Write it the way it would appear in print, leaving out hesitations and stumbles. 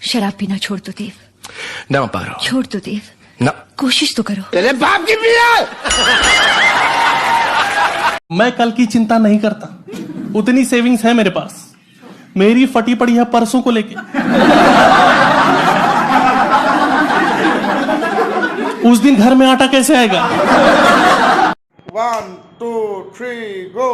शराब पीना छोड़ दो देव। ना पारो, छोड़ दो देव, ना। कोशिश तो करो। तेरे बाप की पिया। मैं कल की चिंता नहीं करता, उतनी सेविंग्स है मेरे पास। मेरी फटी पड़ी है परसों को लेके। उस दिन घर में आटा कैसे आएगा? 1 2 3 गो।